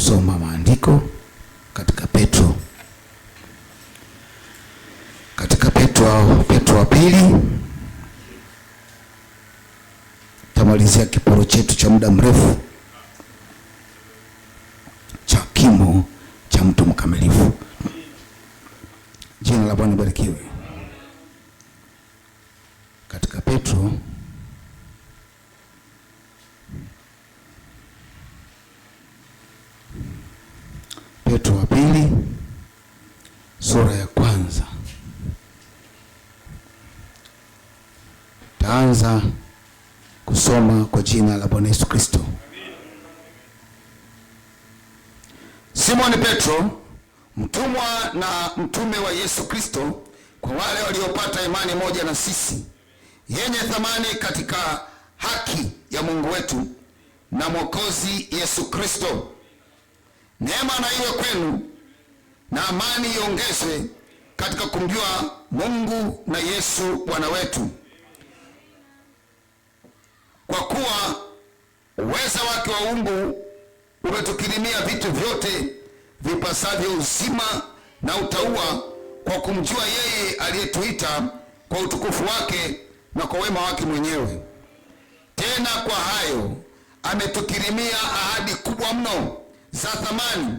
kusoma maandiko katika Petro wa pili. Tamalizia kiporo chetu cha muda mrefu cha kimo cha mtu mkamilifu. Jina la Bwana libarikiwe. Katika Petro wa pili sura ya kwanza. Taanza kusoma kwa jina la Bwana Yesu Kristo. Simoni Petro, mtumwa na mtume wa Yesu Kristo, kwa wale waliopata imani moja na sisi, yenye thamani katika haki ya Mungu wetu na Mwokozi Yesu Kristo. Neema na iwe kwenu na amani iongezwe katika kumjua Mungu na Yesu Bwana wetu, kwa kuwa uweza wake wa uungu umetukirimia vitu vyote vipasavyo uzima na utauwa, kwa kumjua yeye aliyetuita kwa utukufu wake na kwa wema wake mwenyewe. Tena kwa hayo ametukirimia ahadi kubwa mno za thamani,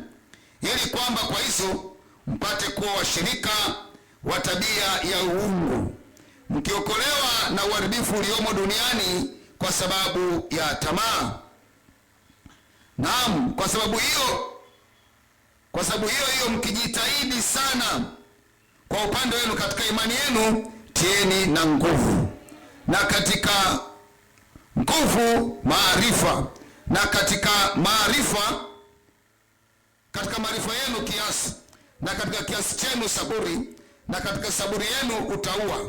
ili kwamba kwa hizo mpate kuwa washirika wa tabia ya uungu, mkiokolewa na uharibifu uliomo duniani kwa sababu ya tamaa. Naam, kwa sababu hiyo mkijitahidi sana kwa upande wenu katika imani yenu, tieni na nguvu, na katika nguvu maarifa, na katika maarifa yenu kiasi, na katika kiasi chenu saburi, na katika saburi yenu utauwa,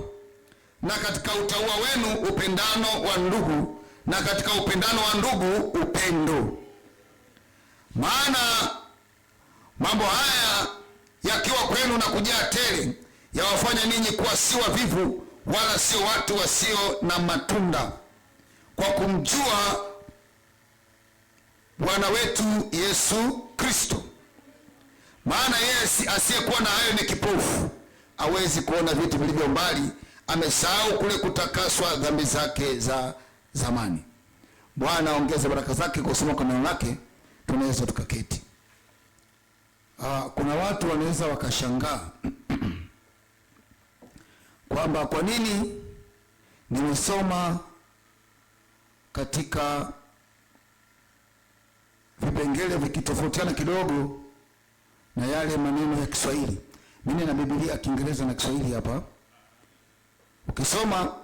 na katika utauwa wenu upendano wa ndugu, na katika upendano wa ndugu upendo. Maana mambo haya yakiwa kwenu na kujaa tele, yawafanya ninyi kuwa si wavivu wala sio watu wasio na matunda, kwa kumjua Bwana wetu Yesu Kristo. Maana yeye asiyekuwa na hayo ni kipofu, hawezi kuona vitu vilivyo mbali, amesahau kule kutakaswa dhambi zake za zamani. Bwana ongeze baraka zake kwa kusoma kwa neno lake. Tunaweza tukaketi. Kuna watu wanaweza wakashangaa kwamba kwa nini nimesoma katika vipengele vikitofautiana kidogo na yale maneno ya Kiswahili. Mimi na Biblia ya Kiingereza na Kiswahili hapa. Ukisoma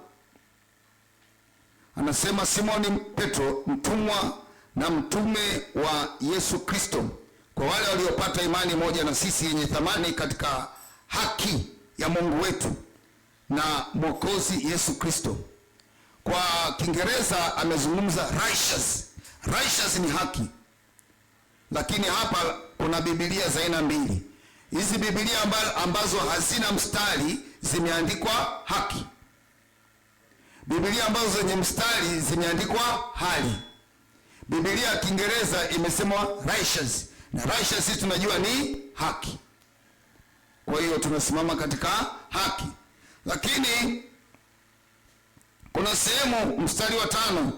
anasema Simoni Petro, mtumwa na mtume wa Yesu Kristo, kwa wale waliopata imani moja na sisi, yenye thamani katika haki ya Mungu wetu na Mwokozi Yesu Kristo. Kwa Kiingereza amezungumza righteous. Righteous ni haki. Lakini hapa kuna Biblia za aina mbili. Hizi Biblia ambazo hazina mstari zimeandikwa haki. Biblia ambazo zenye mstari zimeandikwa hali. Biblia ya Kiingereza imesemwa righteous, na righteous sisi tunajua ni haki. Kwa hiyo tunasimama katika haki. Lakini kuna sehemu mstari wa 5,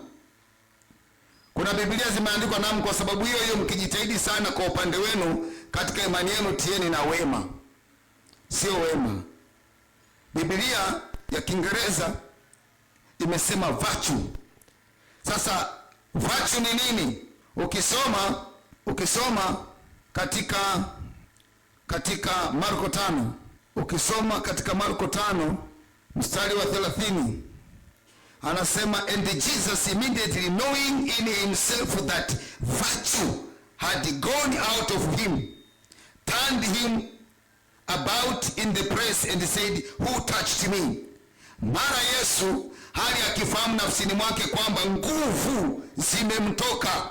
kuna Biblia zimeandikwa naam, kwa sababu hiyo mkijitahidi sana kwa upande wenu katika imani yenu, tieni na wema. Sio wema. Biblia ya Kiingereza imesema virtue. Sasa virtue ni nini? Ukisoma katika Marko 5, ukisoma katika Marko 5 mstari wa 30, anasema and Jesus immediately knowing in himself that virtue had gone out of him, turned him about in the place and said, who touched me? Mara Yesu hali akifahamu nafsini mwake kwamba nguvu zimemtoka,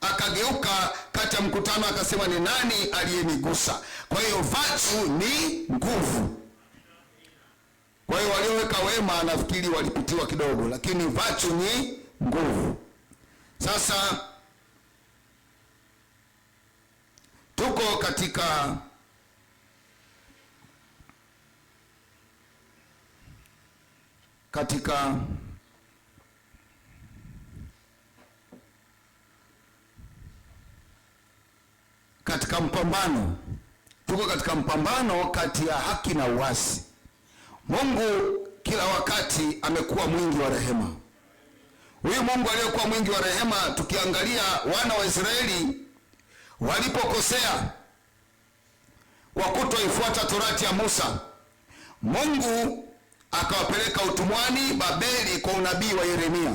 akageuka kati ya mkutano akasema, ni nani aliyenigusa? Kwa hiyo virtue ni nguvu. Kwa hiyo walioweka wema nafikiri walipitiwa kidogo, lakini virtue ni nguvu. Sasa tuko katika mpambano. Tuko katika mpambano kati ya haki na uasi. Mungu kila wakati amekuwa mwingi wa rehema. Huyu Mungu aliyekuwa mwingi wa rehema, tukiangalia wana wa Israeli walipokosea kwa kutoifuata torati ya Musa, Mungu akawapeleka utumwani Babeli kwa unabii wa Yeremia.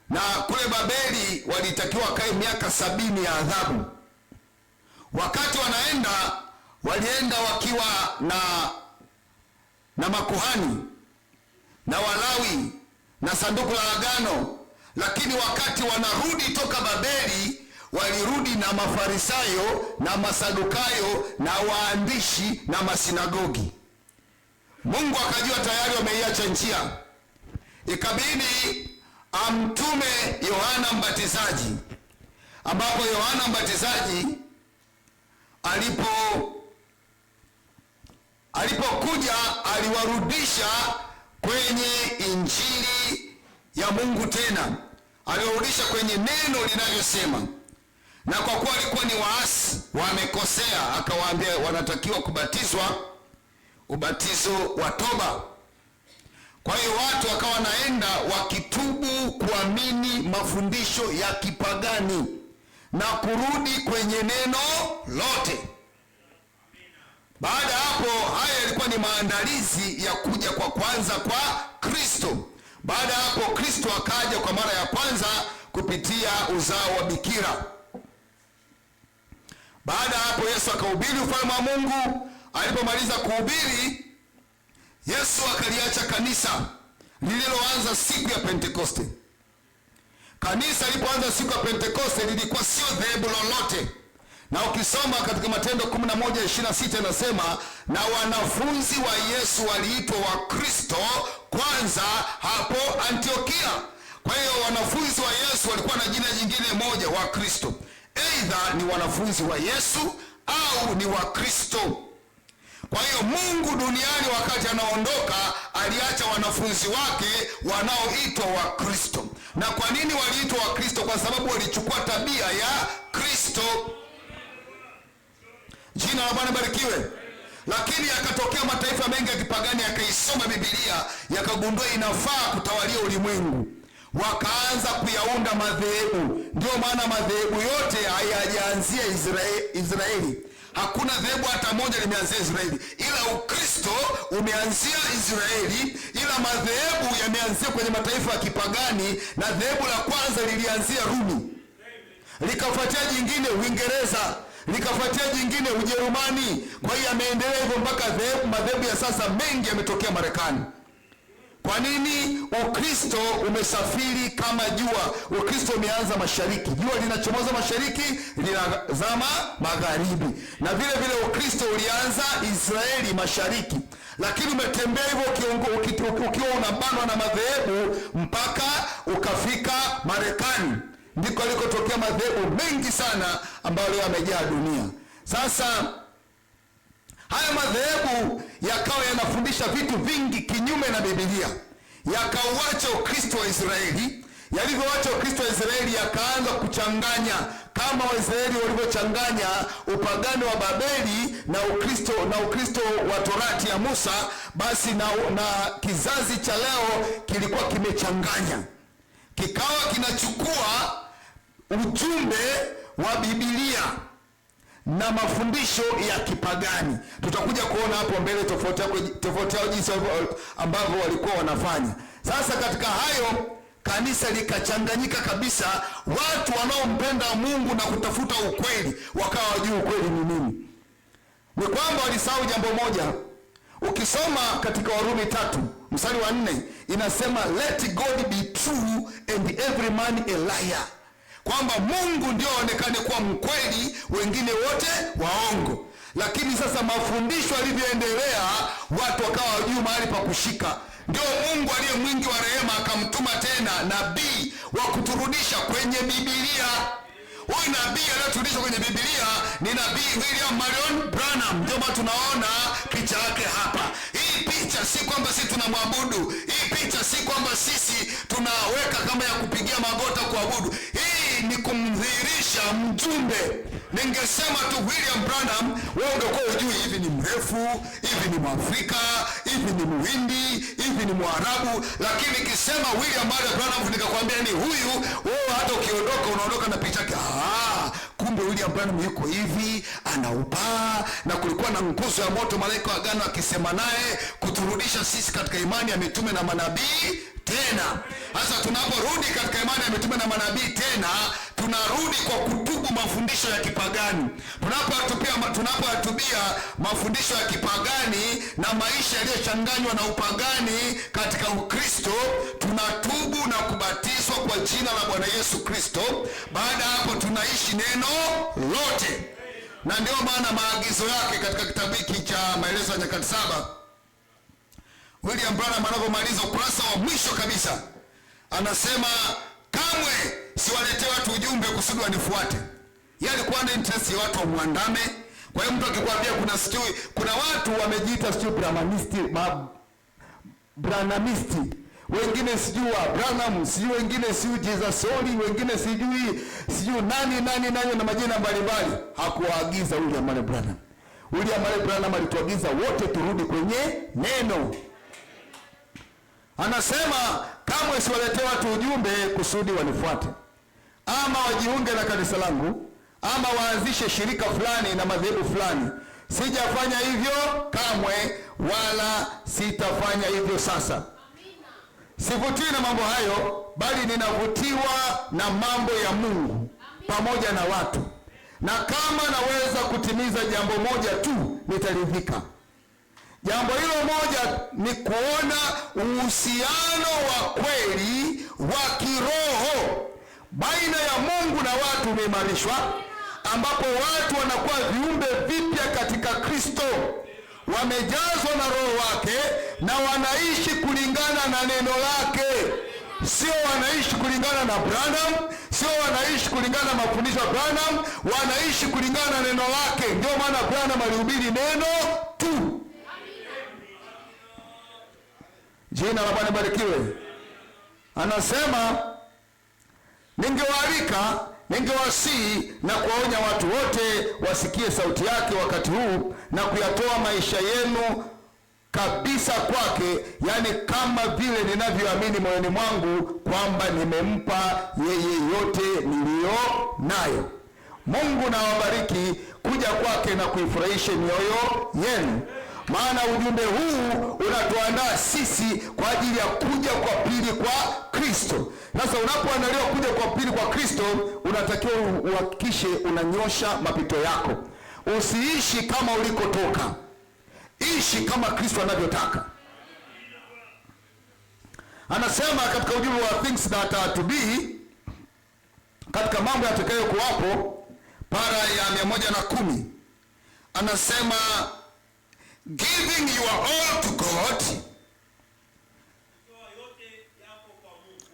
Na kule Babeli walitakiwa kae miaka 70 ya adhabu. Wakati walienda wakiwa na makuhani na Walawi na sanduku la agano, lakini wakati wanarudi toka Babeli walirudi na Mafarisayo na Masadukayo na waandishi na masinagogi. Mungu akajua tayari wameiacha njia, ikabidi amtume Yohana Mbatizaji, ambapo Yohana Mbatizaji alipokuja aliwarudisha kwenye injili ya Mungu, tena aliwarudisha kwenye neno linalosema. Na kwa kuwa walikuwa ni waasi, wamekosea, akawaambia wanatakiwa kubatizwa ubatizo wa toba. Kwa hiyo watu wakawa wanaenda wakitubu, kuamini mafundisho ya kipagani na kurudi kwenye neno lote. Baada ya hapo, haya yalikuwa ni maandalizi ya kuja kwa kwanza kwa Kristo. Baada ya hapo, Kristo akaja kwa mara ya kwanza kupitia uzao wa bikira. Baada ya hapo, Yesu akahubiri ufalme wa Mungu. Alipomaliza kuhubiri, Yesu akaliacha kanisa lililoanza siku ya Pentekoste. Kanisa lilipoanza siku ya Pentekoste lilikuwa sio dhehebu lolote. Na ukisoma katika Matendo 11:26 inasema, na wanafunzi wa Yesu waliitwa Wakristo kwanza hapo Antiokia. Kwa hiyo wanafunzi wa Yesu walikuwa na jina jingine moja, Wakristo. Aidha ni wanafunzi wa Yesu au ni Wakristo. Kwa hiyo Mungu duniani wakati anaondoka aliacha wanafunzi wake wanaoitwa Wakristo. Na kwa nini waliitwa Wakristo? Kwa sababu walichukua tabia ya Kristo. Jina la Bwana barikiwe. Lakini yakatokea mataifa mengi ya kipagani yakaisoma Biblia, yakagundua inafaa kutawalia ulimwengu, wakaanza kuyaunda madhehebu. Ndio maana madhehebu yote hayajaanzia Israeli. Hakuna dhehebu hata moja limeanzia Israeli, ila Ukristo umeanzia Israeli, ila madhehebu yameanzia kwenye mataifa ya kipagani. Na dhehebu la kwanza lilianzia Rumi, likafuatia jingine Uingereza, likafuatia jingine Ujerumani. Kwa hiyo yameendelea hivyo mpaka madhehebu ya sasa mengi yametokea Marekani. Kwa nini? Ukristo umesafiri kama jua. Ukristo umeanza mashariki, jua linachomoza mashariki, linazama magharibi. Na vile vile Ukristo ulianza Israeli mashariki, lakini umetembea hivyo ukiwa unabanwa na madhehebu mpaka ukafika Marekani. Ndiko alikotokea madhehebu mengi sana ambayo leo yamejaa dunia. Sasa haya madhehebu yakawa yanafundisha vitu vingi kinyume na Biblia, yakauacha Ukristo wa Israeli. Yalivyoacha Ukristo wa Israeli, yakaanza kuchanganya kama Waisraeli walivyochanganya upagani wa Babeli na Ukristo wa torati ya Musa. Basi na kizazi cha leo kilikuwa kimechanganya, kikawa kinachukua ujumbe wa Biblia na mafundisho ya kipagani. Tutakuja kuona hapo mbele tofauti yao jinsi ambavyo walikuwa wanafanya. Sasa katika hayo kanisa likachanganyika kabisa. Watu wanaompenda Mungu na kutafuta ukweli wakawa wajui ukweli ni nini. Ni kwamba walisahau jambo moja. Ukisoma katika Warumi 3:4 inasema, let God be true and every man a liar, kwamba Mungu ndio aonekane kuwa mkweli, wengine wote waongo. Lakini sasa mafundisho yalivyoendelea, watu wakawa hawajui mahali pa kushika. Ndio Mungu aliye mwingi wa rehema akamtuma tena nabii wa kuturudisha kwenye Biblia. Huyu nabii aliyotudishwa kwenye Biblia ni nabii William Marion Branham. Ndio maana tunaona picha yake hapa. Hii picha si kwamba sisi tunamwabudu. Hii picha si kwamba sisi tunaweka kama ya kupigia magota kuabudu. Hii ni kumdhihirisha mjumbe. Ningesema tu William Branham, wewe ungekuwa ujui hivi ni mrefu, hivi ni Mwafrika, hivi ni Muhindi, hivi ni Mwarabu, lakini kisema William Branham nikakwambia ni huyu, wewe hata ukiondoka unaondoka na picha yake. Kumbe William Branham yuko hivi, anaupaa, na kulikuwa na nguzo ya moto, malaika wa agano akisema naye kuturudisha sisi katika imani ya mitume na manabii tena. Sasa tunaporudi katika imani ya mitume na manabii tena, tunarudi kwa kutubu mafundisho ya kipagani. Tunapoyatubia mafundisho ya kipagani na maisha yaliyochanganywa na upagani katika Ukristo, tunatubu na kubatizwa kwa jina la Bwana Yesu Kristo. Baada hapo tunaishi neno lote. Na ndio maana maagizo yake katika kitabu hiki cha Maelezo ya Nyakati 7, William Branham anapomaliza ukurasa wa mwisho kabisa, anasema kamwe siwaletee watu ujumbe kusudi wanifuate. Yeye alikuwa na interest ya watu wamwandame. Kwa hiyo mtu akikwambia kuna watu wamejiita Branhamisti, wengine sijui wa Branham, sijui wengine sijui Jesus Oli, wengine sijui nani na majina mbalimbali. Hakuwaagiza William Marion Branham. William Marion Branham alituagiza wote turudi kwenye neno. Anasema kamwe siwaletee watu ujumbe kusudi wanifuate, ama wajiunge na kanisa langu, ama waanzishe shirika fulani na madhehebu fulani. Sijafanya hivyo kamwe, wala sitafanya hivyo sasa. Sivutiwi na mambo hayo, bali ninavutiwa na mambo ya Mungu pamoja na watu, na kama naweza kutimiza jambo moja tu nitaridhika. Jambo hilo moja ni kuona uhusiano wa kweli wa kiroho baina ya Mungu na watu umeimarishwa, ambapo watu wanakuwa viumbe vipya katika Kristo, wamejazwa na Roho wake na wanaishi kulingana na neno lake. Sio wanaishi kulingana na Branham, sio wanaishi kulingana na mafundisho ya Branham, wanaishi kulingana na neno lake. Ndio maana Branham alihubiri neno tu. Jina la Bwana barikiwe. Anasema ningewasihi na kuwaonya watu wote wasikie sauti yake wakati huu na kuyatoa maisha yenu kabisa kwake, yani kama vile ninavyoamini moyoni mwangu kwamba nimempa yeye yote niliyo nayo. Mungu na wabariki kuja kwake na kuifurahisha mioyo yenu, maana ujumbe huu unatuandaa sisi kwa ajili ya kuja kwa pili kwa Kristo. Sasa unapoandaliwa kuja kwa pili kwa Kristo, unatakiwa uhakikishe unanyosha mapito yako. Usiishi kama ulikotoka, ishi kama Kristo anavyotaka. Anasema katika ujumbe wa things that are to be, katika mambo yatakayo kuwapo, para ya 110, anasema giving your all to God.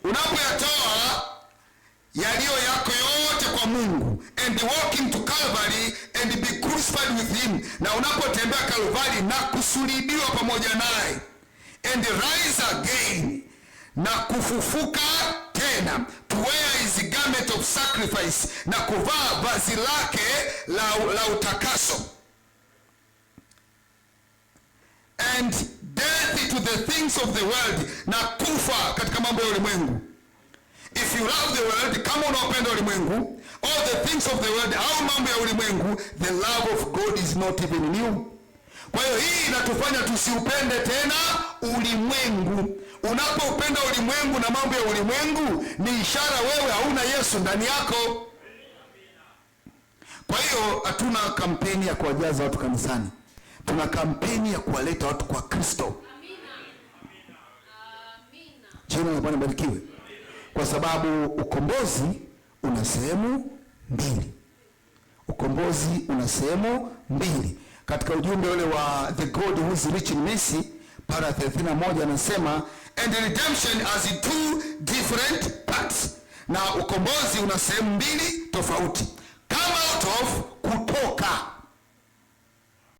Unapoyatoa yaliyo yako yote kwa Mungu, and walking to Calvary and be crucified with him, na unapotembea Calvary na kusulibiwa pamoja naye, and rise again, na kufufuka tena, to wear his garment of sacrifice, na kuvaa vazi lake la utakaso, and death to the things of the world, na kufa katika mambo ya ulimwengu. If you love the world, kama unaopenda ulimwengu, all the things of the world, au mambo ya ulimwengu, the love of God is not even in you. Kwa hiyo hii inatufanya tusiupende tena ulimwengu. Unapopenda ulimwengu na mambo ya ulimwengu, ni ishara wewe hauna Yesu ndani yako. Kwa hiyo hatuna kampeni ya kuwajaza watu kanisani, tuna kampeni ya kuwaleta watu kwa Kristo. Jina la Bwana barikiwe. Kwa sababu ukombozi una sehemu mbili. Ukombozi una sehemu mbili. Katika ujumbe ule wa The God Who is Rich in Mercy, para 31, anasema and redemption as in two different parts. na ukombozi una sehemu mbili tofauti. Come out of, kutoka.